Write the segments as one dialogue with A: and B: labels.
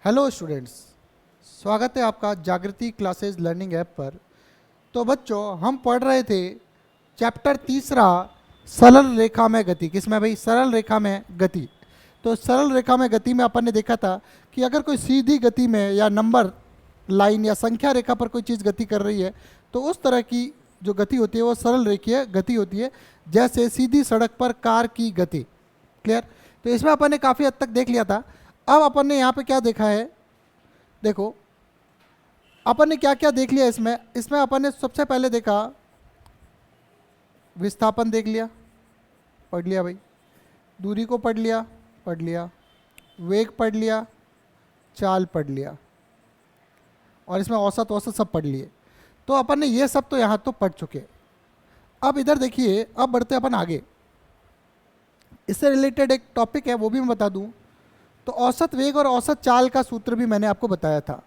A: Hello students, स्वागत है आपका जागृति क्लासेस लर्निंग ऐप पर। तो बच्चों, हम पढ़ रहे थे चैप्टर तीसरा, सरल रेखा में गति। किसमें भाई? सरल रेखा में गति। तो सरल रेखा में गति में अपन ने देखा था कि अगर कोई सीधी गति में या नंबर लाइन या संख्या रेखा पर कोई चीज़ गति कर रही है तो उस तरह की जो गति होती है वो सरल रेखीय गति होती है, जैसे सीधी सड़क पर कार की गति। क्लियर? तो इसमें अपन ने काफ़ी हद तक देख लिया था। अब अपन ने यहाँ पे क्या देखा है, देखो अपन ने क्या क्या देख लिया इसमें। इसमें अपन ने सबसे पहले देखा विस्थापन, देख लिया, पढ़ लिया भाई। दूरी को पढ़ लिया, वेग पढ़ लिया, चाल पढ़ लिया, और इसमें औसत औसत सब पढ़ लिए। तो अपन ने ये सब तो यहाँ तो पढ़ चुके। अब इधर देखिए, अब बढ़ते अपन आगे। इससे रिलेटेड एक टॉपिक है, वो भी मैं बता दूं। तो औसत वेग और औसत चाल का सूत्र भी मैंने आपको बताया था।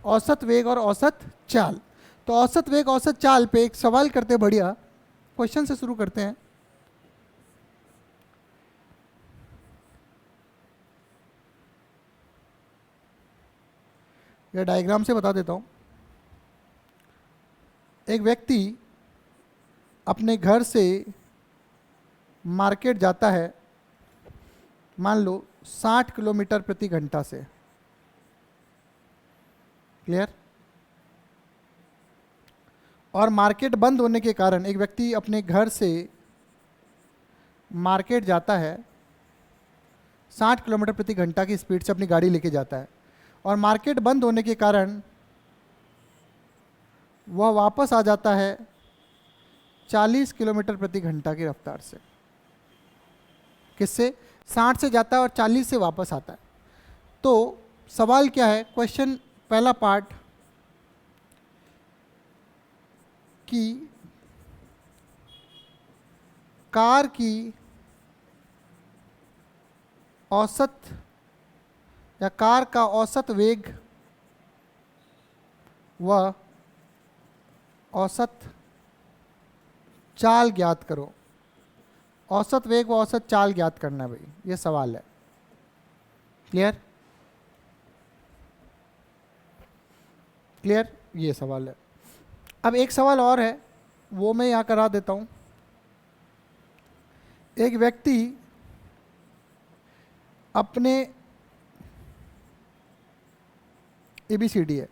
A: औसत वेग और औसत चाल। तो औसत वेग औसत चाल पे एक सवाल करते हैं, बढ़िया क्वेश्चन से शुरू करते हैं। यह डायग्राम से बता देता हूं। एक व्यक्ति अपने घर से मार्केट जाता है, मान लो 60 किलोमीटर प्रति घंटा से। क्लियर? और मार्केट बंद होने के कारण एक व्यक्ति अपने घर से मार्केट जाता है, 60 किलोमीटर प्रति घंटा की स्पीड से अपनी गाड़ी लेके जाता है, और मार्केट बंद होने के कारण वह वापस आ जाता है 40 किलोमीटर प्रति घंटा की रफ्तार से। किससे? 60 से जाता है और 40 से वापस आता है। तो सवाल क्या है? क्वेश्चन पहला पार्ट कि कार की औसत या कार का औसत वेग व औसत चाल ज्ञात करो। औसत वेग व औसत चाल ज्ञात करना है भाई, ये सवाल है। क्लियर? क्लियर? ये सवाल है। अब एक सवाल और है, वो मैं यहाँ करा देता हूँ। एक व्यक्ति अपने ABCD है,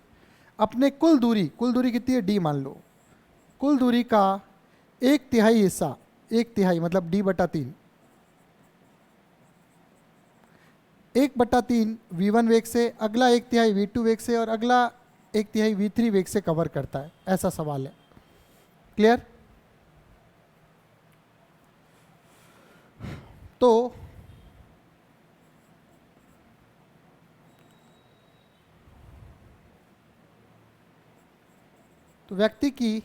A: अपने कुल दूरी कितनी है? D मान लो। कुल दूरी का 1/3 हिस्सा, 1/3 मतलब D/3, 1/3 V1 वेग से, अगला 1/3 V2 वेग से, और अगला 1/3 V3 वेग से कवर करता है। ऐसा सवाल है। क्लियर? तो व्यक्ति की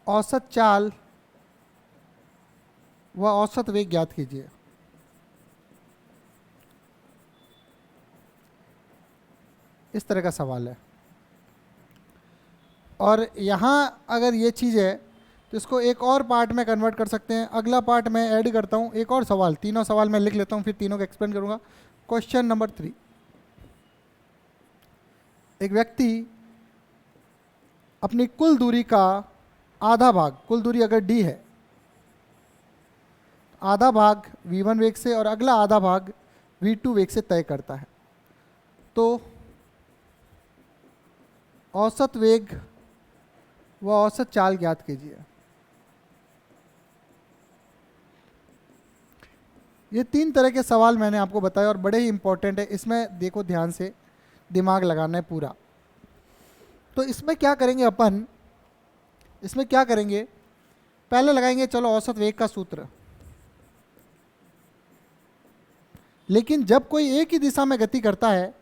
A: औसत चाल व औसत वेग ज्ञात कीजिए। इस तरह का सवाल है। और यहाँ अगर ये चीज़ है तो इसको एक और पार्ट में कन्वर्ट कर सकते हैं। अगला पार्ट मैं ऐड करता हूँ, एक और सवाल, तीनों सवाल मैं लिख लेता हूँ, फिर तीनों को एक्सप्लेन करूँगा। Question number 3। एक व्यक्ति अपनी कुल दूरी का आधा भाग, कुल दूरी अगर D है, आधा भाग V1 वेग से और अगला आधा भाग V2 वेग से तय करता है। तो औसत वेग व औसत चाल ज्ञात कीजिए। ये 3 तरह के सवाल मैंने आपको बताया और बड़े ही इंपॉर्टेंट है। इसमें देखो, ध्यान से दिमाग लगाना है पूरा। तो इसमें क्या करेंगे अपन? इसमें क्या करेंगे? पहले लगाएंगे चलो औसत वेग का सूत्र। लेकिन जब कोई एक ही दिशा में गति करता है,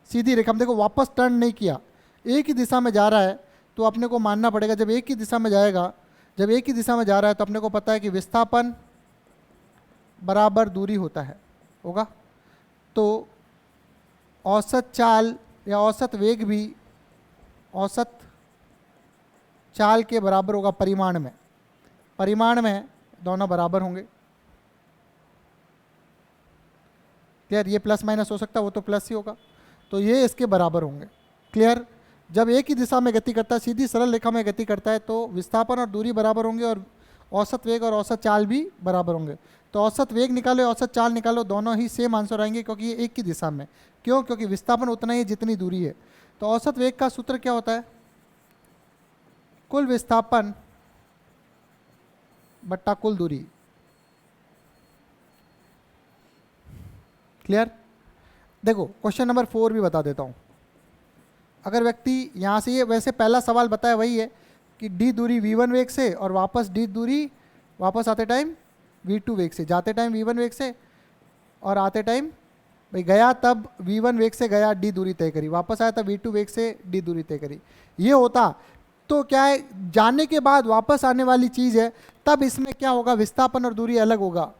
A: सीधी रेखा में, देखो वापस टर्न नहीं किया, एक ही दिशा में जा रहा है, तो अपने को मानना पड़ेगा जब एक ही दिशा में जाएगा, जब एक ही दिशा में जा रहा है तो अपने को पता है कि विस्थापन बराबर दूरी होता है, होगा। तो औसत चाल या औसत वेग भी औसत चाल के बराबर होगा परिमाण में। परिमाण में दोनों बराबर होंगे। क्लियर, ये प्लस माइनस हो सकता है, वो तो प्लस ही होगा, तो ये इसके बराबर होंगे। क्लियर, जब एक ही दिशा में गति करता है, सीधी सरल रेखा में गति करता है, तो विस्थापन और दूरी बराबर होंगे और औसत वेग और औसत चाल भी बराबर होंगे। तो औसत वेग निकालो, औसत चाल निकालो, दोनों ही सेम आंसर आएंगे क्योंकि ये एक ही दिशा में। क्यों? क्योंकि विस्थापन उतना ही है जितनी दूरी है। तो औसत वेग का सूत्र क्या होता है? कुल विस्थापन बट्टा कुल दूरी। क्लियर, देखो क्वेश्चन नंबर 4 भी बता देता हूं। अगर व्यक्ति यहाँ से, ये वैसे पहला सवाल बताया वही है कि d दूरी v1 वेग से और वापस d दूरी वापस आते टाइम v2 वेग से, जाते टाइम v1 वेग से और आते टाइम, भाई गया तब v1 वेग से गया, d दूरी तय करी, वापस आया तब v2 वेग से d दूरी तय करी। ये होता तो क्या है, जाने के बाद वापस आने वाली चीज़ है, तब इसमें क्या होगा, विस्थापन और दूरी अलग होगा।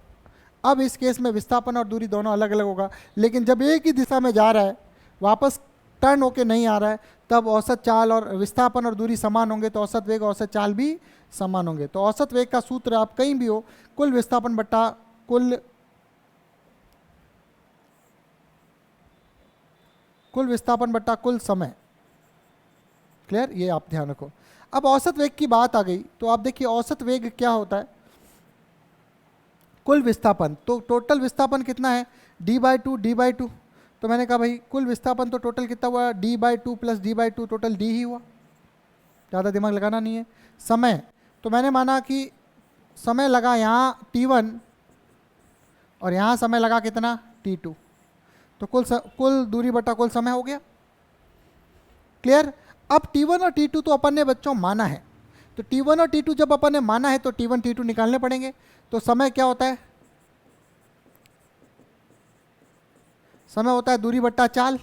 A: अब इस केस में विस्थापन और दूरी दोनों अलग अलग होगा, लेकिन जब एक ही दिशा में जा रहा है, वापस टर्न होके नहीं आ रहा है, तब औसत चाल और विस्थापन और दूरी समान होंगे, तो औसत वेग औसत चाल भी समान होंगे। तो औसत वेग का सूत्र आप कहीं भी हो, कुल विस्थापन बट्टा कुल विस्थापन बट्टा कुल समय। क्लियर, ये आप ध्यान रखो। अब औसत वेग की बात आ गई, तो आप देखिए औसत वेग क्या होता है, कुल विस्थापन, तो टोटल विस्थापन कितना है, d/2 d/2। तो मैंने कहा भाई कुल विस्थापन तो टोटल कितना हुआ, d/2 plus d/2, total d ही हुआ, ज़्यादा दिमाग लगाना नहीं है। समय, तो मैंने माना कि समय लगा यहाँ t1 और यहाँ समय लगा कितना, t2, तो कुल दूरी बटा कुल समय हो गया। क्लियर, अब t1 और t2 तो अपन ने बच्चों माना है, तो t1 और t2 जब अपन ने माना है तो t1 t2 निकालने पड़ेंगे। तो समय क्या होता है, समय होता है दूरी बट्टा चाल।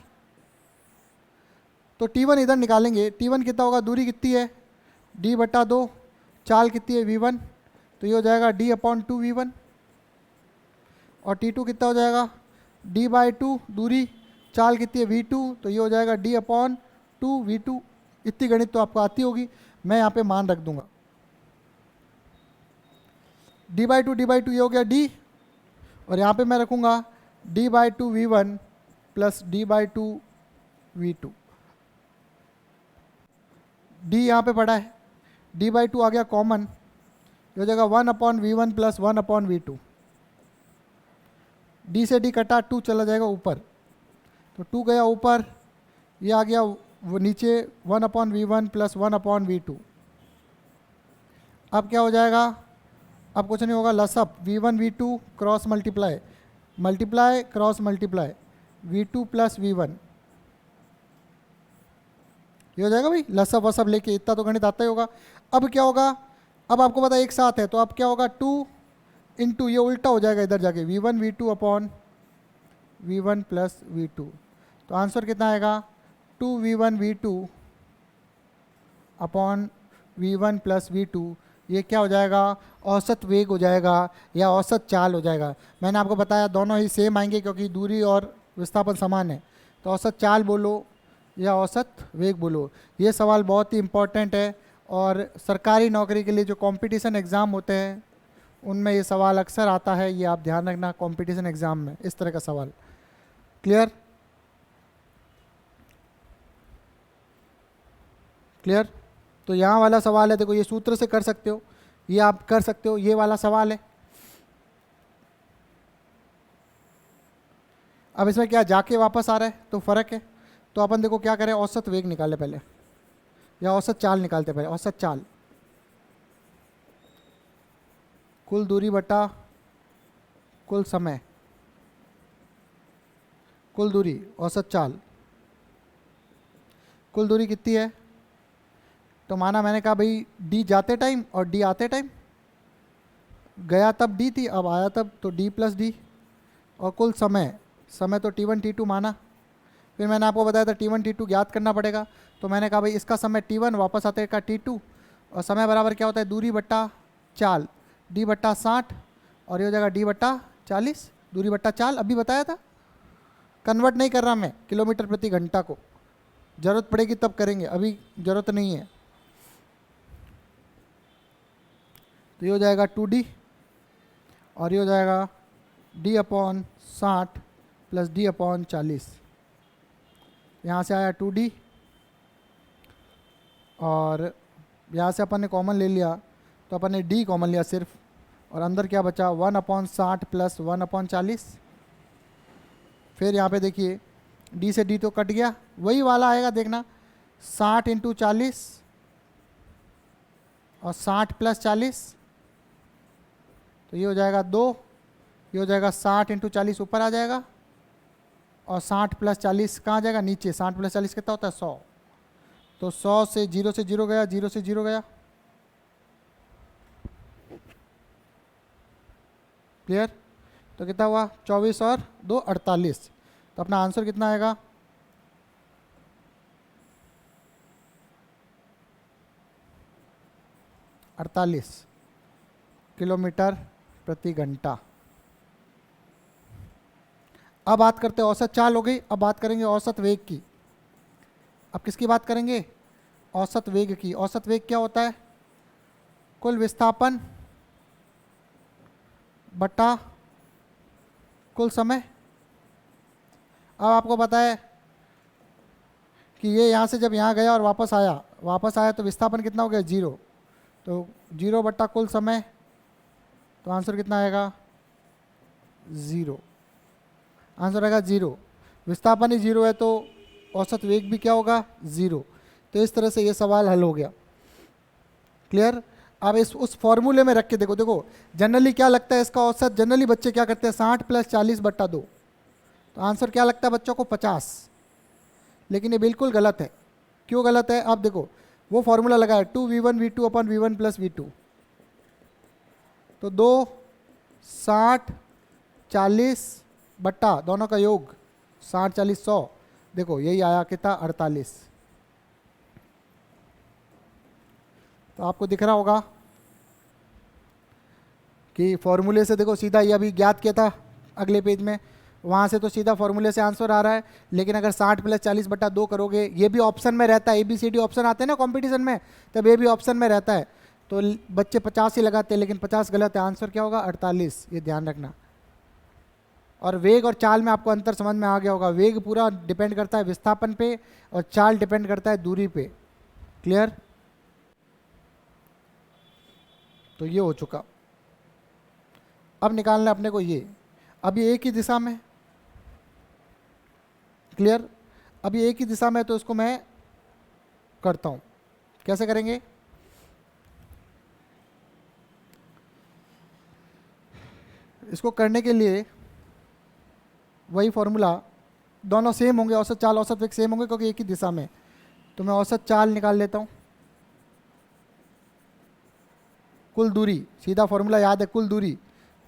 A: तो t1 इधर निकालेंगे, t1 कितना होगा, दूरी कितनी है d/2, चाल कितनी है v1, तो ये हो जाएगा d/2 v1, और t2 कितना हो जाएगा d/2, दूरी चाल कितनी है v2, तो ये हो जाएगा d/2 v2। इतनी गणित तो आपको आती होगी, मैं यहाँ पे मान रख दूंगा, d/2 ये हो गया d, और यहाँ पे मैं रखूँगा d/2 v1 plus d/2 v2। d यहाँ पे पड़ा है, d/2 आ गया कॉमन, ये हो जाएगा 1/v1 प्लस 1/v2। d से d कटा, 2 चला जाएगा ऊपर, तो 2 गया ऊपर, ये आ गया वो नीचे 1/v1 प्लस 1/v2। अब क्या हो जाएगा, अब कुछ नहीं होगा, लसअप v1 v2 cross multiply, multiply cross multiply v2 plus v1, ये हो जाएगा भाई, लसअप वसअप लेके, इतना तो गणित आता ही होगा। अब क्या होगा, अब आपको पता है एक साथ है, तो अब क्या होगा 2 इंटू, ये उल्टा हो जाएगा इधर जाके, v1 v2 upon v1 plus v2। तो आंसर कितना आएगा, 2v1 v2 upon v1 plus v2। ये क्या हो जाएगा, औसत वेग हो जाएगा या औसत चाल हो जाएगा। मैंने आपको बताया दोनों ही सेम आएंगे क्योंकि दूरी और विस्थापन समान है, तो औसत चाल बोलो या औसत वेग बोलो। ये सवाल बहुत ही इम्पोर्टेंट है, और सरकारी नौकरी के लिए जो कंपटीशन एग्ज़ाम होते हैं उनमें ये सवाल अक्सर आता है, ये आप ध्यान रखना कंपटीशन एग्ज़ाम में इस तरह का सवाल। क्लियर, क्लियर, तो यहाँ वाला सवाल है, देखो ये सूत्र से कर सकते हो, ये आप कर सकते हो, ये वाला सवाल है। अब इसमें क्या जाके वापस आ रहा है तो फर्क है, तो अपन देखो क्या करें, औसत वेग निकाले पहले या औसत चाल निकालते पहले। औसत चाल, कुल दूरी बटा कुल समय, कुल दूरी औसत चाल, कुल दूरी कितनी है, तो माना मैंने कहा भाई d जाते टाइम और d आते टाइम, गया तब d थी, अब आया तब तो d प्लस डी, और कुल समय, समय तो t1 t2 माना। फिर मैंने आपको बताया था t1 t2 ज्ञात करना पड़ेगा, तो मैंने कहा भाई इसका समय t1 वापस आते का t2, और समय बराबर क्या होता है, दूरी बट्टा चाल, d/60, और ये हो जाएगा d/40, दूरी बट्टा चाल। अभी बताया था, कन्वर्ट नहीं कर रहा मैं किलोमीटर प्रति घंटा को, ज़रूरत पड़ेगी तब करेंगे, अभी ज़रूरत नहीं है। तो ये हो जाएगा 2d, और ये हो जाएगा d/60 प्लस डी अपॉन 40। यहाँ से आया 2d और यहाँ से अपन ने कॉमन ले लिया तो अपन ने d कॉमन लिया सिर्फ, और अंदर क्या बचा 1/60 प्लस 1/40। फिर यहाँ पे देखिए d से d तो कट गया, वही वाला आएगा देखना 60 × 40 और 60 + 40, तो ये हो जाएगा 2, ये हो जाएगा 60 × 40 ऊपर आ जाएगा और 60 + 40 कहाँ आ जाएगा नीचे। 60 + 40 कितना होता है 100, तो 100 से 0 से 0 गया, 0 से 0 गया। क्लियर? तो कितना हुआ 24 और 2 48। तो अपना आंसर कितना आएगा 48 किलोमीटर प्रति घंटा। अब बात करते हैं औसत चाल हो गई, अब बात करेंगे औसत वेग की। अब किसकी बात करेंगे? औसत वेग की। औसत वेग क्या होता है? कुल विस्थापन बटा कुल समय। अब आपको पता है कि ये यहाँ से जब यहाँ गया और वापस आया तो विस्थापन कितना हो गया 0, तो 0 बटा कुल समय, तो आंसर कितना आएगा 0। आंसर आएगा 0। विस्थापन ही 0 है तो औसत वेग भी क्या होगा 0। तो इस तरह से ये सवाल हल हो गया। क्लियर? अब इस उस फॉर्मूले में रख के देखो जनरली क्या लगता है इसका औसत। जनरली बच्चे क्या करते हैं 60 + 40 बटा 2, तो आंसर क्या लगता है बच्चों को 50। लेकिन ये बिल्कुल गलत है। क्यों गलत है? अब देखो वो फॉर्मूला लगा है 2v1 v2 / v1 + v2, तो 2 60 40 बट्टा दोनों का योग 60 40 100, देखो यही आया कितना 48। तो आपको दिख रहा होगा कि फॉर्मूले से देखो सीधा ये अभी ज्ञात किया था अगले पेज में, वहाँ से तो सीधा फॉर्मूले से आंसर आ रहा है। लेकिन अगर 60 + 40 बटा 2 करोगे, ये भी ऑप्शन में रहता है, ABCD ऑप्शन आते हैं ना कंपटीशन में, तब ये भी ऑप्शन में रहता है, तो बच्चे 50 ही लगाते हैं, लेकिन 50 गलत है। आंसर क्या होगा 48, ये ध्यान रखना। और वेग और चाल में आपको अंतर समझ में आ गया होगा। वेग पूरा डिपेंड करता है विस्थापन पे और चाल डिपेंड करता है दूरी पे। क्लियर? तो ये हो चुका। अब निकालना अपने को ये, अब ये एक ही दिशा में। क्लियर? अब ये एक ही दिशा में, तो इसको मैं करता हूं। कैसे करेंगे? इसको करने के लिए वही फॉर्मूला, दोनों सेम होंगे, औसत चाल औसत वेग सेम होंगे क्योंकि एक ही दिशा में। तो मैं औसत चाल निकाल लेता हूं। कुल दूरी, सीधा फॉर्मूला याद है, कुल दूरी।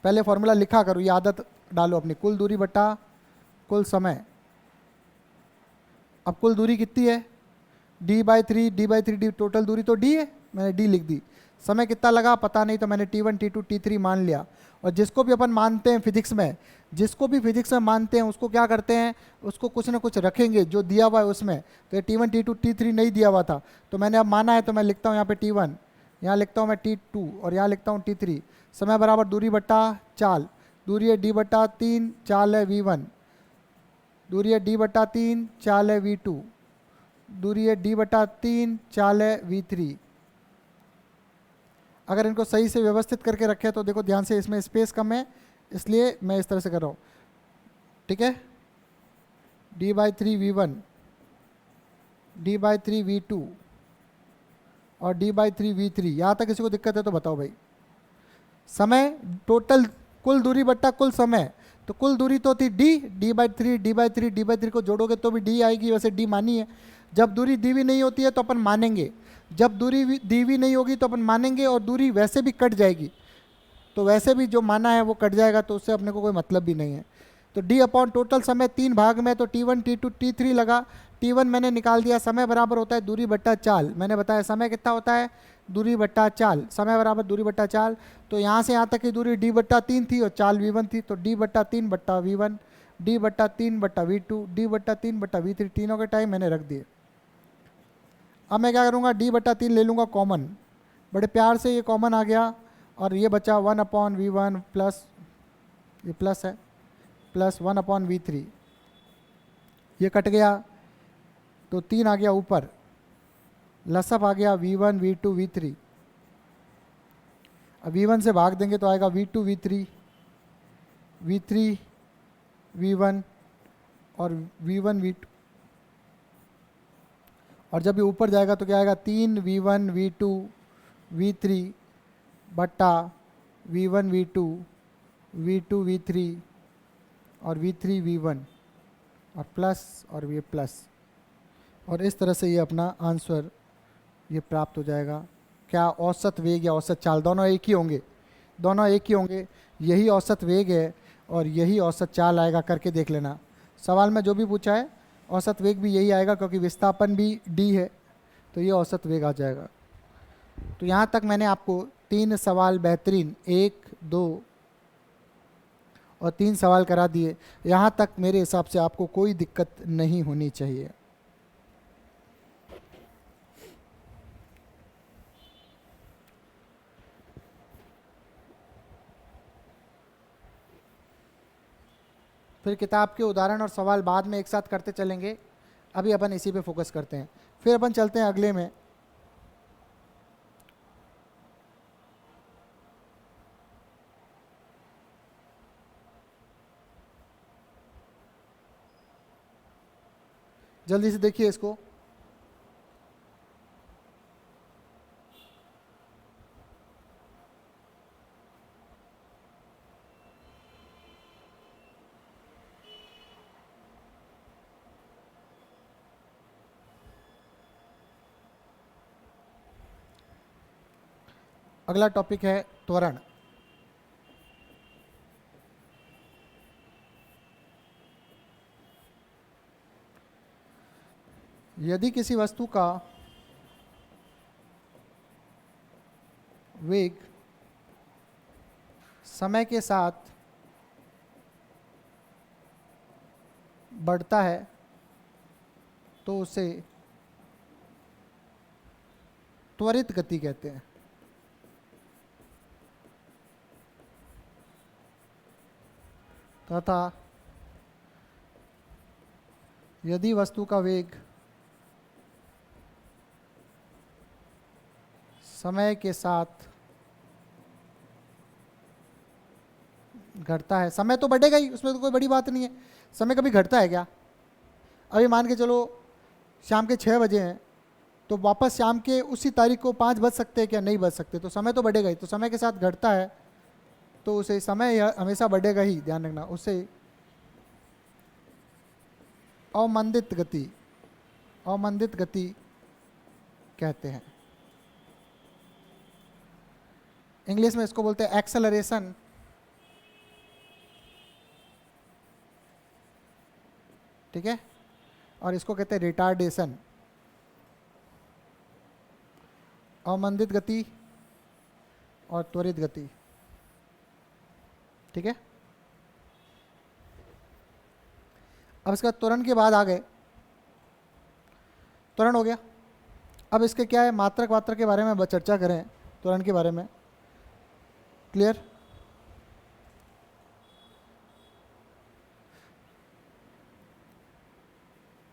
A: पहले फॉर्मूला लिखा करो, ये आदत डालो अपनी। कुल दूरी बटा कुल समय। अब कुल दूरी कितनी है d/3 d/3 d, टोटल दूरी तो d है, मैंने d लिख दी। समय कितना लगा पता नहीं, तो मैंने t1 t2 t3 मान लिया। और जिसको भी अपन मानते हैं फिजिक्स में, जिसको भी फिजिक्स में मानते हैं उसको क्या करते हैं, उसको कुछ ना कुछ रखेंगे जो दिया हुआ है उसमें। तो t1 t2 t3 नहीं दिया हुआ था, तो मैंने अब माना है, तो मैं लिखता हूँ यहाँ पे t1, यहाँ लिखता हूँ मैं t2 और यहाँ लिखता हूँ t3। समय बराबर दूरी बट्टा चाल। दूरी है d/3, चाल है v1। दूरी है d/3, चाल है v2। दूरी है d/3, चाल है v3। अगर इनको सही से व्यवस्थित करके रखे तो देखो ध्यान से, इसमें स्पेस कम है इसलिए मैं इस तरह से कर रहा हूँ। ठीक है? d/3 v1, d/3 v2 और d/3 v3। यहाँ तक किसी को दिक्कत है तो बताओ भाई। समय टोटल कुल दूरी बट्टा कुल समय, तो कुल दूरी तो थी d/3 d/3 d/3 को जोड़ोगे तो भी d आएगी, वैसे d मानी है। जब दूरी दी हुई नहीं होती है तो अपन मानेंगे, जब दूरी दी हुई नहीं होगी तो अपन मानेंगे, और दूरी वैसे भी कट जाएगी तो वैसे भी जो माना है वो कट जाएगा, तो उससे अपने को कोई मतलब भी नहीं है। तो d/ टोटल समय 3 भाग में, तो t1 t2 t3 लगा। t1 मैंने निकाल दिया, समय बराबर होता है दूरी बट्टा चाल। मैंने बताया समय कितना होता है दूरी बट्टा चाल, समय बराबर दूरी बट्टा चाल। तो यहाँ से यहाँ तक की दूरी d/3 थी और चाल v1 थी, तो d/3 बट्टा v1, d/3 बट्टा v2, d/3 बट्टा v3, तीनों के टाइम मैंने रख दिए। अब मैं क्या करूँगा d/3 ले लूँगा कॉमन, बड़े प्यार से ये कॉमन आ गया और ये बचा 1/v1 प्लस, ये प्लस है, प्लस 1/v3, ये कट गया तो 3 आ गया ऊपर, लसअप आ गया v1 v2 v3। अब v1 से भाग देंगे तो आएगा v2 v3 v3 v1 और v1 v2, और जब ये ऊपर जाएगा तो क्या आएगा 3 v1 v2 v3 बट्टा v1 v2 v2 v3 और v3 v1 और प्लस और ये प्लस, और इस तरह से ये अपना आंसर ये प्राप्त हो जाएगा। क्या औसत वेग या औसत चाल दोनों एक ही होंगे, दोनों एक ही होंगे। यही औसत वेग है और यही औसत चाल आएगा, करके देख लेना। सवाल में जो भी पूछा है औसत वेग भी यही आएगा, क्योंकि विस्थापन भी d है तो ये औसत वेग आ जाएगा। तो यहाँ तक मैंने आपको 3 सवाल बेहतरीन, 1, 2 और 3 सवाल करा दिए। यहाँ तक मेरे हिसाब से आपको कोई दिक्कत नहीं होनी चाहिए। फिर किताब के उदाहरण और सवाल बाद में एक साथ करते चलेंगे, अभी अपन इसी पे फोकस करते हैं। फिर अपन चलते हैं अगले में। जल्दी से देखिए इसको। अगला टॉपिक है त्वरण। यदि किसी वस्तु का वेग समय के साथ बढ़ता है तो उसे त्वरित गति कहते हैं। तथा यदि वस्तु का वेग समय के साथ घटता है, समय तो बढ़ेगा ही, उसमें तो कोई बड़ी बात नहीं है। समय कभी घटता है क्या? अभी मान के चलो शाम के 6 बजे हैं, तो वापस शाम के उसी तारीख को 5 बज सकते हैं क्या? नहीं बज सकते। तो समय तो बढ़ेगा ही। तो समय के साथ घटता है तो उसे समय हमेशा बढ़ेगा ही, ध्यान रखना। उसे अवमंदित गति, अवमंदित गति कहते हैं। इंग्लिश में इसको बोलते हैं एक्सेलरेशन। ठीक है, और इसको कहते हैं रिटार्डेशन। अवमंदित गति और त्वरित गति। ठीक है, अब इसका त्वरण के बाद आ गए। त्वरण हो गया। अब इसके क्या है, मात्रक वात्रक के बारे में चर्चा करें। त्वरण के बारे में क्लियर?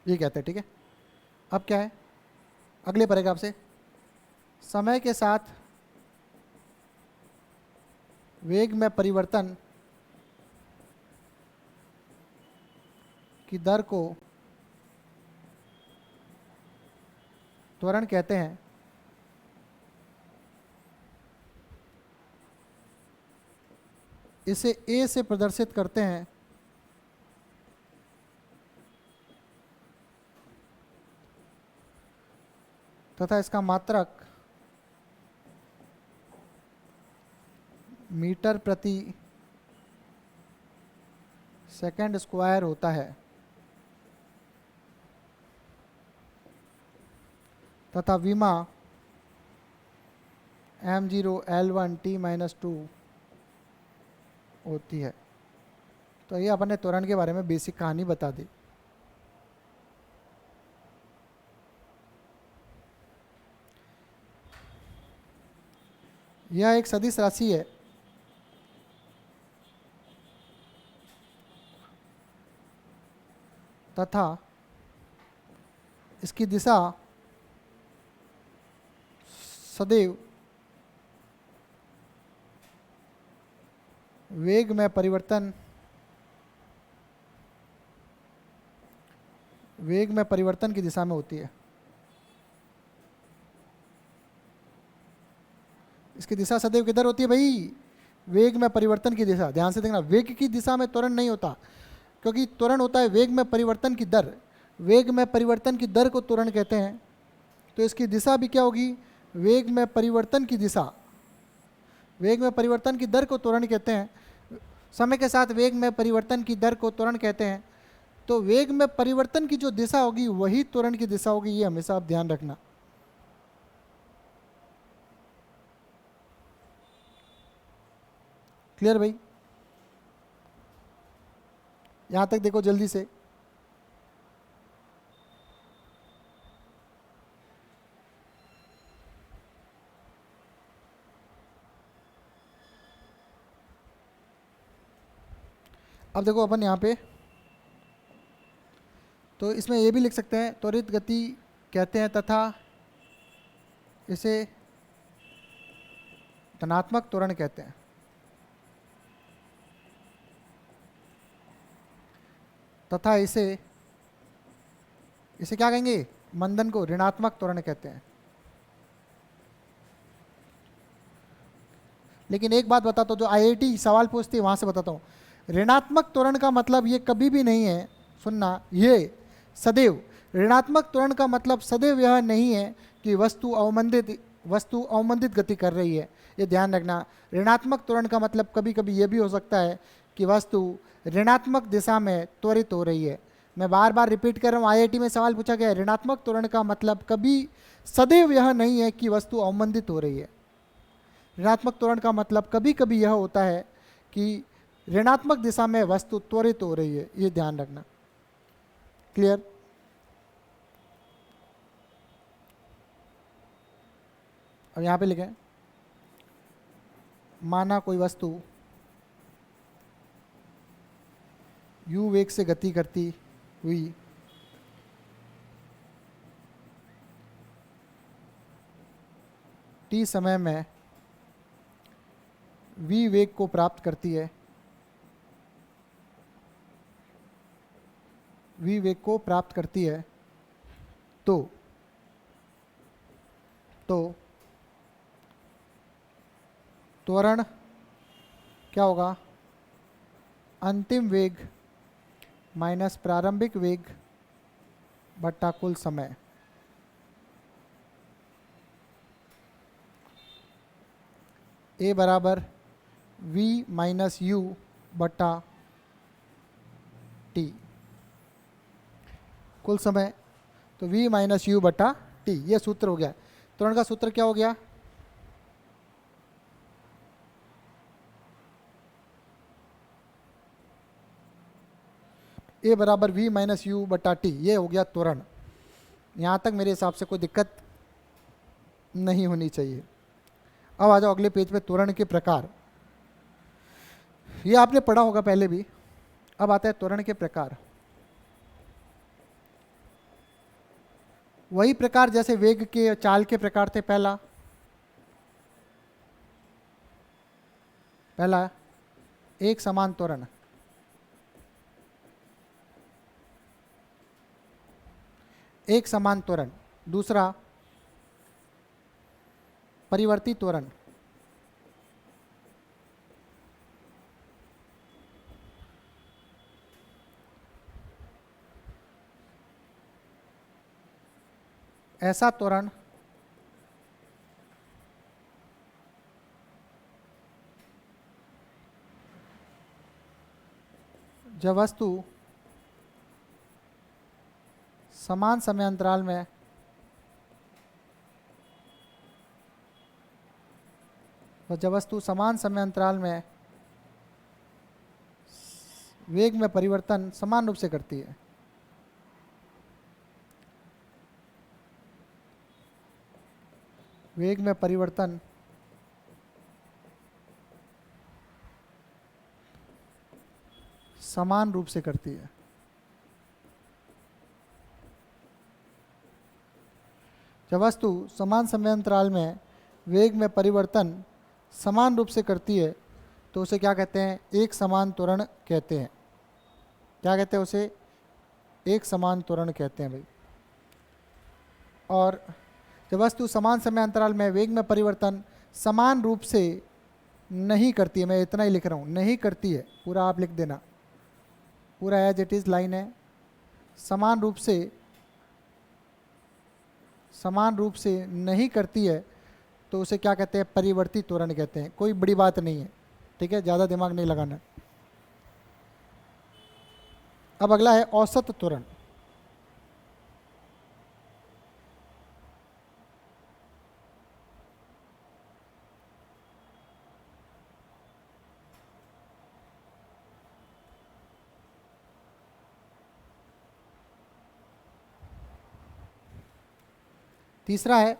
A: ये कहते हैं। ठीक है, अब क्या है अगले पैराग्राफ से, समय के साथ वेग में परिवर्तन की दर को त्वरण कहते हैं। इसे ए से प्रदर्शित करते हैं तथा इसका मात्रक मीटर प्रति सेकंड स्क्वायर होता है तथा विमा m0 L1 t-2 होती है। तो ये अपन ने त्वरण के बारे में बेसिक कहानी बता दी। यह एक सदिश राशि है तथा इसकी दिशा सदैव वेग में परिवर्तन की दिशा में होती है। इसकी दिशा सदैव किधर होती है भाई? वेग में परिवर्तन की दिशा। ध्यान से देखना, वेग की दिशा में त्वरण नहीं होता, क्योंकि त्वरण होता है वेग में परिवर्तन की दर। वेग में परिवर्तन की दर को त्वरण कहते हैं। तो इसकी दिशा भी क्या होगी? वेग में परिवर्तन की दिशा। वेग में परिवर्तन की दर को त्वरण कहते हैं। समय के साथ वेग में परिवर्तन की दर को त्वरण कहते हैं। तो वेग में परिवर्तन की जो दिशा होगी वही त्वरण की दिशा होगी, ये हमेशा आप ध्यान रखना। क्लियर भाई? यहां तक देखो जल्दी से। अब देखो अपन यहाँ पे, तो इसमें ये भी लिख सकते हैं, त्वरित गति कहते हैं तथा इसे धनात्मक त्वरण कहते हैं। तथा इसे क्या कहेंगे? मंदन को ऋणात्मक त्वरण कहते हैं। लेकिन एक बात बताता हूँ, जो आईआईटी सवाल पूछती है वहां से बताता हूँ, ऋणात्मक त्वरण का मतलब ये कभी भी नहीं है, सुनना, ये सदैव ऋणात्मक त्वरण का मतलब सदैव यह नहीं है कि वस्तु अवमंदित गति कर रही है। ये ध्यान रखना। ऋणात्मक त्वरण का मतलब कभी कभी ये भी हो सकता है कि वस्तु ऋणात्मक दिशा में त्वरित हो रही है। मैं बार बार रिपीट कर रहा हूँ, आईआईटी में सवाल पूछा गया है, ऋणात्मक त्वरण का मतलब कभी सदैव यह नहीं है कि वस्तु अवमंदित हो रही है। ऋणात्मक त्वरण का मतलब कभी कभी यह होता है कि ऋणात्मक दिशा में वस्तु त्वरित हो रही है। ये ध्यान रखना। क्लियर? अब यहां पे लिखें, माना कोई वस्तु u वेग से गति करती हुई t समय में v वेग को प्राप्त करती है, v वेग को प्राप्त करती है, तो त्वरण क्या होगा? अंतिम वेग माइनस प्रारंभिक वेग बट्टा कुल समय। ए बराबर v माइनस यू बट्टा टी, कुल समय। तो v माइनस यू बट्टा टी, ये सूत्र हो गया। त्वरण का सूत्र क्या हो गया? ए बराबर v माइनस यू बटा टी, ये हो गया त्वरण। यहाँ तक मेरे हिसाब से कोई दिक्कत नहीं होनी चाहिए। अब आ जाओ अगले पेज पे, त्वरण के प्रकार। ये आपने पढ़ा होगा पहले भी। अब आता है त्वरण के प्रकार। वही प्रकार जैसे वेग के चाल के प्रकार थे। पहला एक समान त्वरण, एक समान त्वरण। दूसरा परिवर्ती त्वरण। ऐसा त्वरण जब वस्तु समान समय अंतराल में वेग में परिवर्तन समान रूप से करती है। वेग में परिवर्तन समान रूप से करती है। जब वस्तु समान समय अंतराल में वेग में परिवर्तन समान रूप से करती है तो उसे क्या कहते हैं? एक समान त्वरण कहते हैं। क्या कहते हैं उसे? एक समान त्वरण कहते हैं भाई। और जब वस्तु समान समय अंतराल में वेग में परिवर्तन समान रूप से नहीं करती है, मैं इतना ही लिख रहा हूँ, नहीं करती है, पूरा आप लिख देना, पूरा एज इट इज़ लाइन है, समान रूप से नहीं करती है तो उसे क्या कहते हैं? परिवर्ती त्वरण कहते हैं। कोई बड़ी बात नहीं है, ठीक है, ज़्यादा दिमाग नहीं लगाना। अब अगला है औसत त्वरण। तीसरा है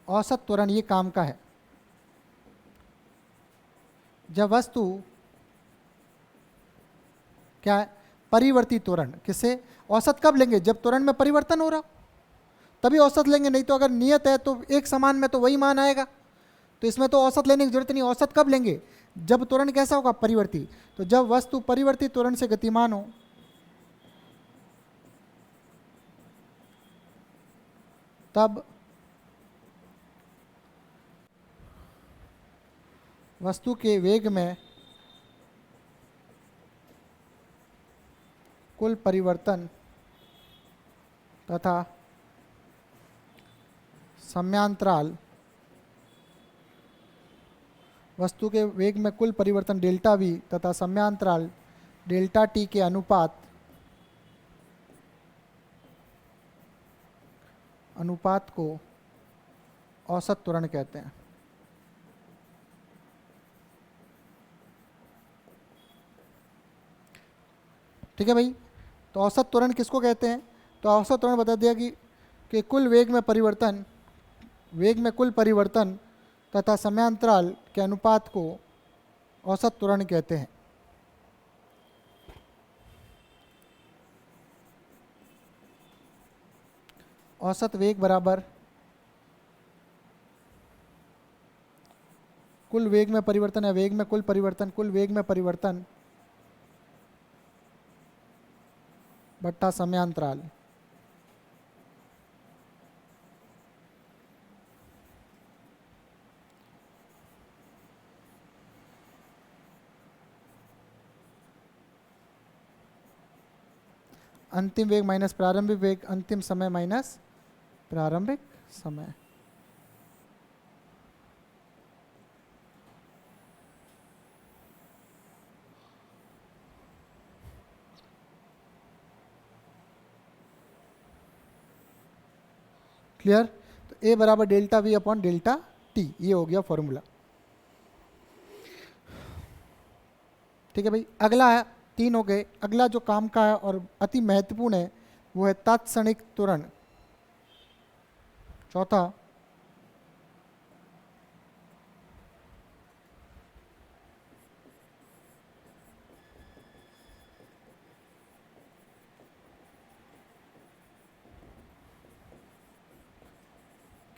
A: औसत त्वरण। ये काम का है जब वस्तु क्या है? परिवर्ती त्वरण। किससे? औसत कब लेंगे? जब त्वरण में परिवर्तन हो रहा तभी औसत लेंगे, नहीं तो अगर नियत है तो एक समान में तो वही मान आएगा, तो इसमें तो औसत लेने की जरूरत नहीं। औसत कब लेंगे? जब त्वरण कैसा होगा? परिवर्ती। तो जब वस्तु परिवर्ती त्वरण से गतिमान हो तब वस्तु के वेग में कुल परिवर्तन तथा समयांतराल, वस्तु के वेग में कुल परिवर्तन डेल्टा वी तथा समयांतराल डेल्टा टी के अनुपात को औसत त्वरण कहते हैं। ठीक है भाई। तो औसत त्वरण किसको कहते हैं? तो औसत त्वरण बता दिया कि कुल वेग में कुल परिवर्तन तथा समयांतराल के अनुपात को औसत त्वरण कहते हैं। औसत वेग बराबर कुल वेग में परिवर्तन या वेग में कुल परिवर्तन, कुल वेग में परिवर्तन बट्टा समयांतराल। अंतिम वेग माइनस प्रारंभिक वेग, अंतिम समय माइनस प्रारंभिक समय। क्लियर? तो ए बराबर delta we upon delta T, ये हो गया फॉर्मूला। ठीक है भाई। अगला है, 3 हो गए। अगला जो काम का है और अति महत्वपूर्ण है वो है तात्क्षणिक त्वरण। चौथा,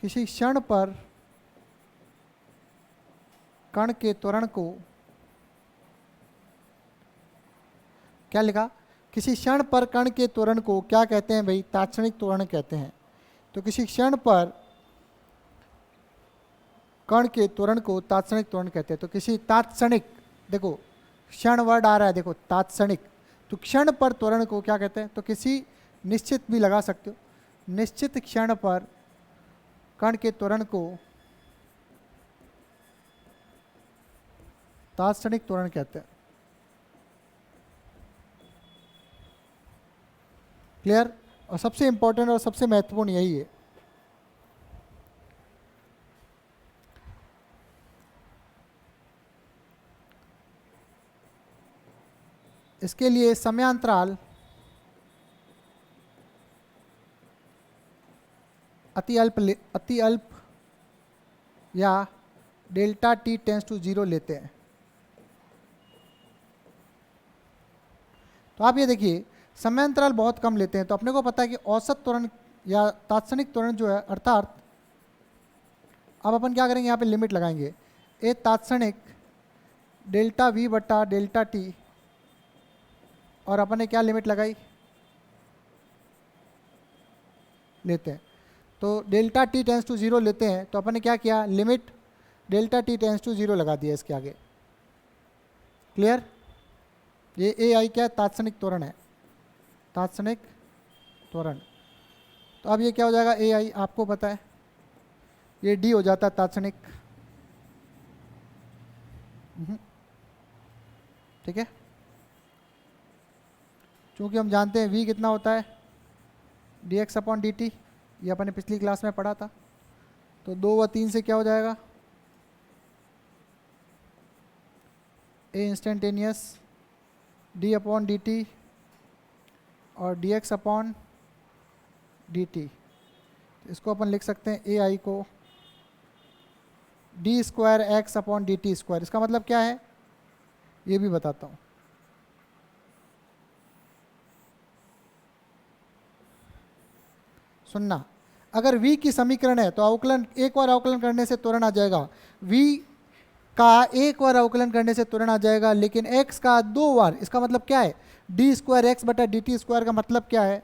A: किसी क्षण पर कण के त्वरण को, क्या लिखा? किसी क्षण पर कण के त्वरण को क्या कहते हैं भाई? तात्क्षणिक त्वरण कहते हैं। तो किसी क्षण पर कण के त्वरण को तात्क्षणिक त्वरण कहते हैं। तो किसी तात्क्षणिक, देखो क्षण वर्ड आ रहा है, देखो तात्क्षणिक, तो क्षण पर त्वरण को क्या कहते हैं? तो किसी निश्चित भी लगा सकते हो, निश्चित क्षण पर कण के त्वरण को तात्क्षणिक त्वरण कहते हैं। क्लियर? और सबसे इंपॉर्टेंट और सबसे महत्वपूर्ण यही है। इसके लिए समयांतराल अति अल्प या डेल्टा टी टेंस टू 0 लेते हैं। तो आप ये देखिए, समयांतराल बहुत कम लेते हैं, तो अपने को पता है कि औसत त्वरण या तात्क्षणिक त्वरण जो है, अर्थात अब अपन क्या करेंगे, यहाँ पे लिमिट लगाएंगे, ए तात्क्षणिक डेल्टा वी बटा डेल्टा टी, और अपन ने क्या लिमिट लगाई लेते हैं, तो delta t tends to zero लेते हैं, तो अपन ने क्या किया, limit delta t tends to zero लगा दिया इसके आगे। क्लियर? ये ए आई क्या है, तात्क्षणिक त्वरण है, तात्क्षणिक त्वरण। तो अब ये क्या हो जाएगा, ए आई आपको पता है, ये डी हो जाता है तात्क्षणिक। ठीक है, क्योंकि हम जानते हैं वी कितना होता है, D x upon d T, ये अपन ने पिछली क्लास में पढ़ा था। तो 2 व 3 से क्या हो जाएगा, a instantaneous d upon d t और d x upon d t. इसको अपन लिख सकते हैं ए आई को d square x upon d t square. इसका मतलब क्या है ये भी बताता हूँ। सुनना, अगर v की समीकरण है तो अवकलन एक बार अवकलन करने से त्वरण आ जाएगा, v का एक बार अवकलन करने से त्वरण आ जाएगा, लेकिन x का 2 बार। इसका मतलब क्या है, डी स्क्वायर एक्स बटा डी टी स्क्वायर का मतलब क्या है,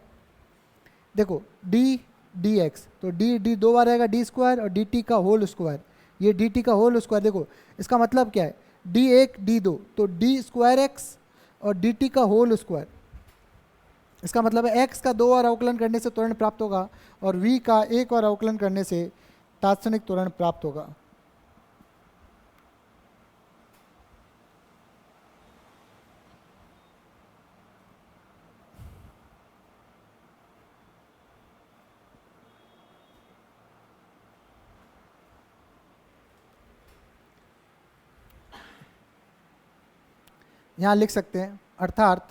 A: देखो डी डी एक्स, तो डी डी 2 बार आएगा डी स्क्वायर, और डी टी का होल स्क्वायर, ये डी टी का होल स्क्वायर। देखो इसका मतलब क्या है, डी 1 डी 2, तो डी स्क्वायर एक्स और डी टी का होल स्क्वायर। इसका मतलब है x का 2 बार अवकलन करने से त्वरण प्राप्त होगा, और v का एक बार अवकलन करने से तात्क्षणिक त्वरण प्राप्त होगा। यहां लिख सकते हैं, अर्थात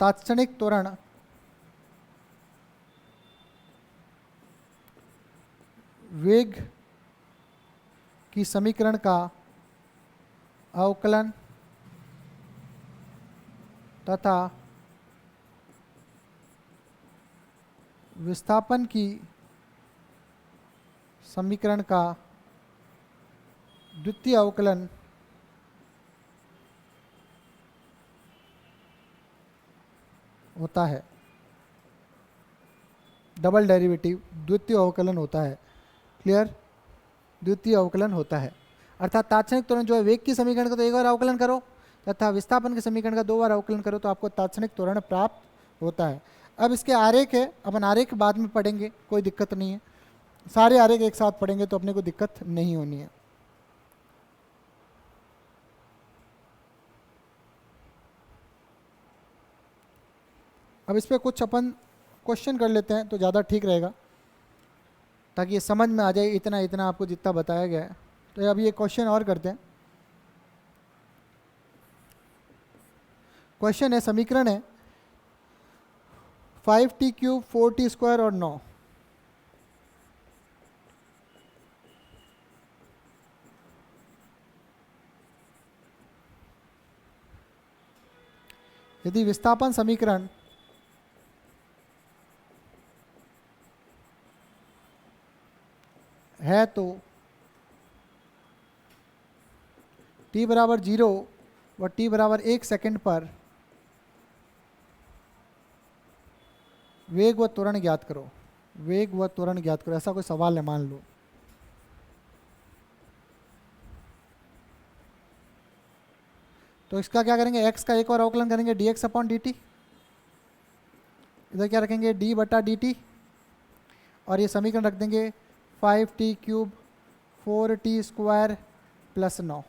A: तात्क्षणिक त्वरण वेग की समीकरण का अवकलन तथा विस्थापन की समीकरण का द्वितीय अवकलन होता है, डबल डेरिवेटिव द्वितीय अवकलन होता है। क्लियर? द्वितीय अवकलन होता है, अर्थात तात्क्षणिक त्वरण जो है वेग की समीकरण का तो एक बार अवकलन करो तथा विस्थापन के समीकरण का 2 बार अवकलन करो तो आपको तात्क्षणिक त्वरण प्राप्त होता है। अब इसके आरेख है, अपन आरेख बाद में पढ़ेंगे, कोई दिक्कत नहीं है, सारे आरेख एक साथ पढ़ेंगे तो अपने को दिक्कत नहीं होनी है। अब इस पर कुछ अपन क्वेश्चन कर लेते हैं तो ज़्यादा ठीक रहेगा, ताकि ये समझ में आ जाए, इतना इतना आपको जितना बताया गया है। तो अब ये क्वेश्चन और करते हैं। क्वेश्चन है, समीकरण है 5t क्यूब 4t स्क्वायर और 9। यदि विस्थापन समीकरण है तो t बराबर 0 व t बराबर 1 सेकंड पर वेग व त्वरण ज्ञात करो। वेग व त्वरण ज्ञात करो, ऐसा कोई सवाल है मान लो। तो इसका क्या करेंगे, x का एक और अवकलन करेंगे dx अपॉन dt, इधर क्या रखेंगे d बटा dt, और ये समीकरण रख देंगे 5t cube 4t square plus 9।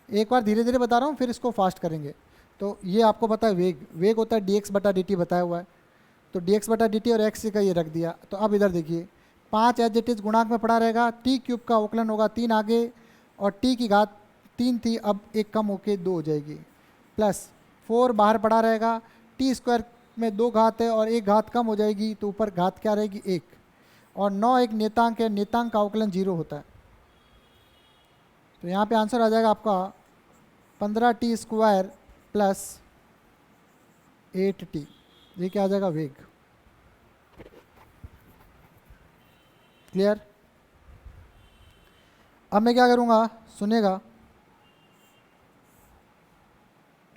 A: एक बार धीरे धीरे बता रहा हूँ, फिर इसको फास्ट करेंगे। तो ये आपको पता है वेग, वेग होता है dx बटा dt बताया हुआ है, तो dx बटा dt और x का ये रख दिया। तो अब इधर देखिए 5 एज इट इज गुणांक में पड़ा रहेगा, t क्यूब का अवकलन होगा 3 आगे, और t की घात 3 थी, अब एक कम होके 2 हो जाएगी, प्लस 4 बाहर पड़ा रहेगा, t स्क्वायर में 2 घात है और 1 घात कम हो जाएगी, तो ऊपर घात क्या रहेगी 1, और 9 एक नेतांक है, नेतांक का अवकलन 0 होता है। तो यहाँ पे आंसर आ जाएगा आपका 15t² प्लस 8t। ये क्या आ जाएगा, वेग। क्लियर। अब मैं क्या करूँगा, सुनेगा,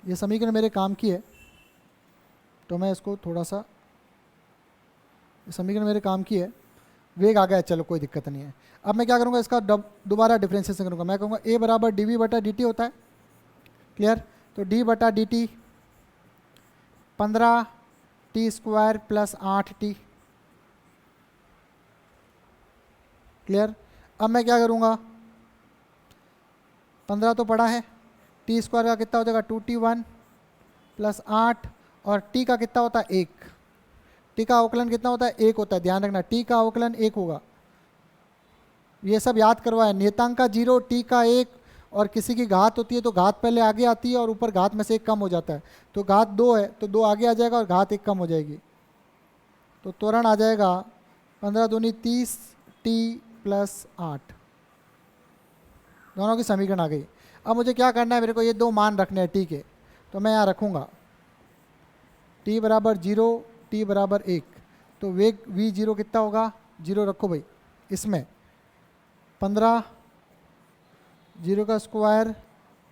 A: ये समीकरण मेरे काम की है तो मैं इसको थोड़ा सा, ये समीकरण मेरे काम की है, वेग आ गया, चलो कोई दिक्कत नहीं है। अब मैं क्या करूँगा, इसका दोबारा डिफ्रेंशिएशन करूँगा। मैं कहूँगा a बराबर dv बटा dt होता है। क्लियर। तो d बटा dt 15t² plus 8t। Clear. अब मैं क्या करूँगा, 15 तो पड़ा है, t² का कितना हो जाएगा 2t1 प्लस 8, और t का कितना होता है 1। t का अवकलन कितना होता है, 1 होता है, ध्यान रखना t का अवकलन 1 होगा। ये सब याद करवाया, नियतांक का 0, t का 1, और किसी की घात होती है तो घात पहले आगे आती है और ऊपर घात में से 1 कम हो जाता है। तो घात 2 है तो 2 आगे आ जाएगा और घात 1 कम हो जाएगी। तो त्वरण आ जाएगा 15 दूनी 30 t प्लस 8। दोनों की समीकरण आ गई। अब मुझे क्या करना है, मेरे को ये दो मान रखने हैं t के। तो मैं यहाँ रखूँगा t बराबर 0, t बराबर 1। तो वेग v0 कितना होगा, 0 रखो भाई। इसमें 15, 0 का स्क्वायर,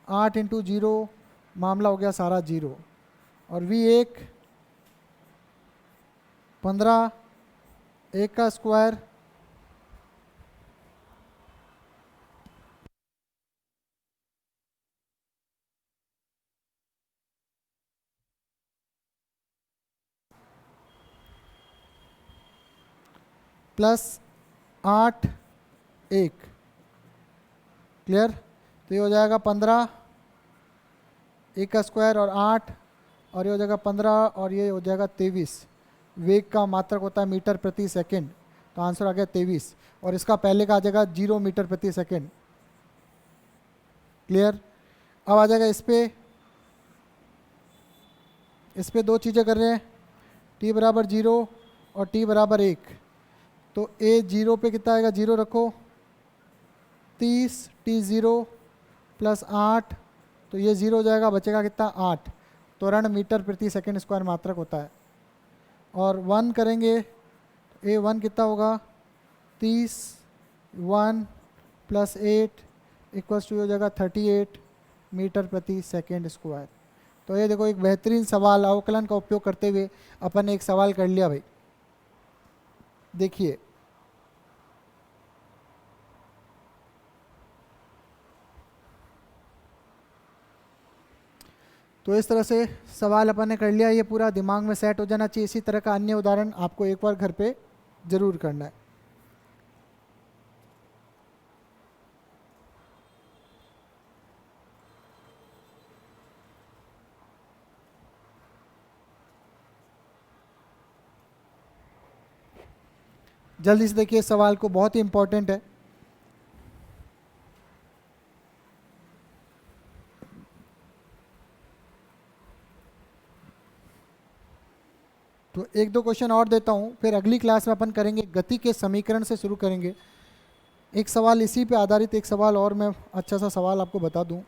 A: 8 इंटू 0, मामला हो गया सारा 0। और v1 15, 1 का स्क्वायर, प्लस 8 1। क्लियर। तो ये हो जाएगा 15, 1 का स्क्वायर और 8, और ये हो जाएगा 15 और ये हो जाएगा 23। वेग का मात्रक होता है मीटर प्रति सेकंड, तो आंसर आ गया 23। और इसका पहले का आ जाएगा 0 मीटर प्रति सेकंड। क्लियर। अब आ जाएगा इस पे दो चीज़ें कर रहे हैं, t बराबर 0 और t बराबर 1। तो a 0 पे कितना आएगा, 0 रखो, 30 t0 प्लस 8, तो ये 0 हो जाएगा, बचेगा कितना 8। त्वरण मीटर प्रति सेकंड स्क्वायर मात्रक होता है। और 1 करेंगे तो a1 कितना होगा, 30 1 प्लस 8 इक्वल्स टू हो जाएगा 38 मीटर प्रति सेकंड स्क्वायर। तो ये देखो एक बेहतरीन सवाल, अवकलन का उपयोग करते हुए अपन ने एक सवाल कर लिया भाई। देखिए तो इस तरह से सवाल अपन ने कर लिया, ये पूरा दिमाग में सेट हो जाना चाहिए। इसी तरह का अन्य उदाहरण आपको एक बार घर पे ज़रूर करना है। जल्दी से देखिए सवाल को, बहुत ही इंपॉर्टेंट है। तो एक दो क्वेश्चन और देता हूँ, फिर अगली क्लास में अपन करेंगे गति के समीकरण से शुरू करेंगे। एक सवाल इसी पे आधारित, एक सवाल और मैं अच्छा सा सवाल आपको बता दूं।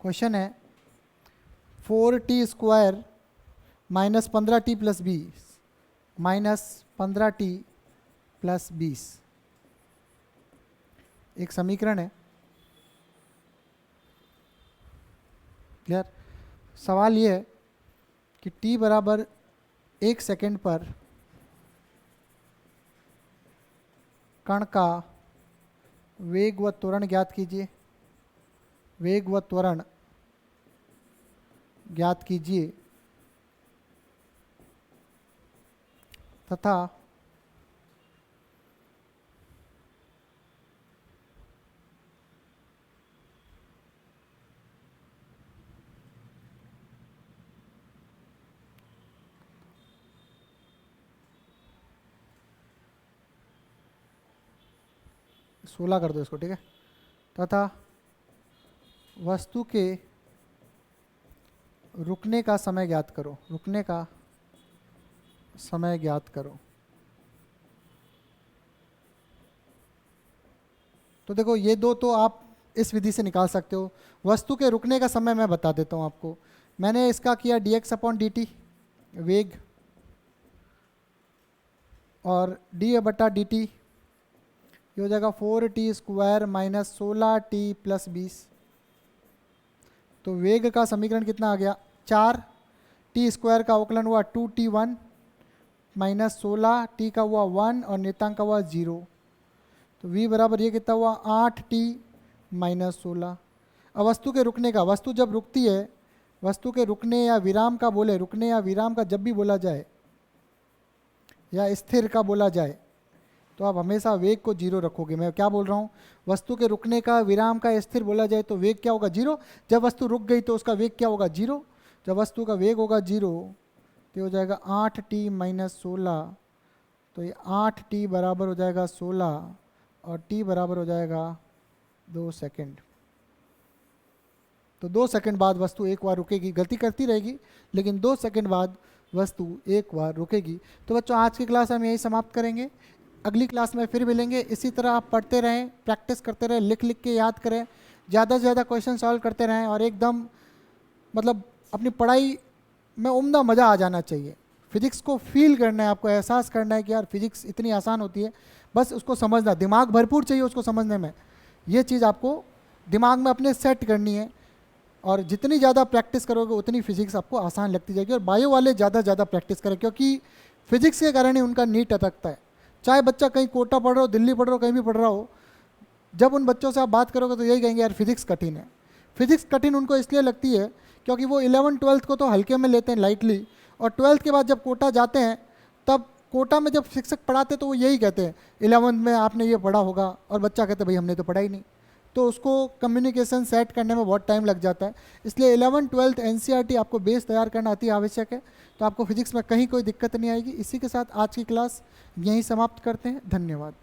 A: क्वेश्चन है 4t² minus 15t plus 20 minus 15t plus 20 एक समीकरण है। क्लियर? सवाल ये है कि t बराबर 1 सेकेंड पर कण का वेग व त्वरण ज्ञात कीजिए। वेग व त्वरण ज्ञात कीजिए तथा सोलह कर दो इसको, ठीक है। तथा वस्तु के रुकने का समय ज्ञात करो। रुकने का समय ज्ञात करो। तो देखो ये दो तो आप इस विधि से निकाल सकते हो। वस्तु के रुकने का समय मैं बता देता हूँ आपको। मैंने इसका किया dx/dt वेग, और d/dt ये हो जाएगा 4t² माइनस 16t प्लस 20। तो वेग का समीकरण कितना आ गया? 4t² का अवकलन हुआ 2t1 माइनस 16t का हुआ 1 और नियतांक का हुआ 0। तो v बराबर ये कितना हुआ? 8t minus 16। अब वस्तु के रुकने का, वस्तु जब रुकती है, वस्तु के रुकने या विराम का बोले, रुकने या विराम का जब भी बोला जाए या स्थिर का बोला जाए तो आप हमेशा वेग को 0 रखोगे। मैं क्या बोल रहा हूँ? वस्तु के रुकने का, विराम का, स्थिर बोला जाए तो वेग क्या होगा? 0। जब वस्तु रुक गई तो उसका वेग क्या होगा? 0। जब वस्तु का वेग होगा 0 तो हो जाएगा 8t माइनस 16। तो ये 8t बराबर हो जाएगा 16 और t बराबर हो जाएगा 2 सेकेंड। तो 2 सेकेंड बाद वस्तु एक बार रुकेगी, गलती करती रहेगी लेकिन 2 सेकेंड बाद वस्तु एक बार रुकेगी। तो बच्चों आज की क्लास हम यही समाप्त करेंगे। अगली क्लास में फिर मिलेंगे। इसी तरह आप पढ़ते रहें, प्रैक्टिस करते रहें, लिख लिख के याद करें, ज़्यादा से ज़्यादा क्वेश्चन सॉल्व करते रहें और एकदम मतलब अपनी पढ़ाई में उम्दा मज़ा आ जाना चाहिए। फिजिक्स को फील करना है, आपको एहसास करना है कि यार फिजिक्स इतनी आसान होती है। बस उसको समझना, दिमाग भरपूर चाहिए उसको समझने में। ये चीज़ आपको दिमाग में अपने सेट करनी है और जितनी ज़्यादा प्रैक्टिस करोगे उतनी फिजिक्स आपको आसान लगती जाएगी। और बायो वाले ज़्यादा प्रैक्टिस करें क्योंकि फिजिक्स के कारण ही उनका नीट अटकता है। चाहे बच्चा कहीं कोटा पढ़ रहा हो, दिल्ली पढ़ रहा हो, कहीं भी पढ़ रहा हो, जब उन बच्चों से आप बात करोगे तो यही कहेंगे यार फिजिक्स कठिन है। फिजिक्स कठिन उनको इसलिए लगती है क्योंकि वो 11th-12th को तो हल्के में लेते हैं, लाइटली, और 12th के बाद जब कोटा जाते हैं तब कोटा में जब शिक्षक पढ़ाते तो वो यही कहते हैं 11th में आपने ये पढ़ा होगा, और बच्चा कहते भाई हमने तो पढ़ा ही नहीं। तो उसको कम्युनिकेशन सेट करने में बहुत टाइम लग जाता है। इसलिए 11th-12th NCERT आपको बेस तैयार करना अति आवश्यक है। तो आपको फिजिक्स में कहीं कोई दिक्कत नहीं आएगी। इसी के साथ आज की क्लास यहीं समाप्त करते हैं। धन्यवाद।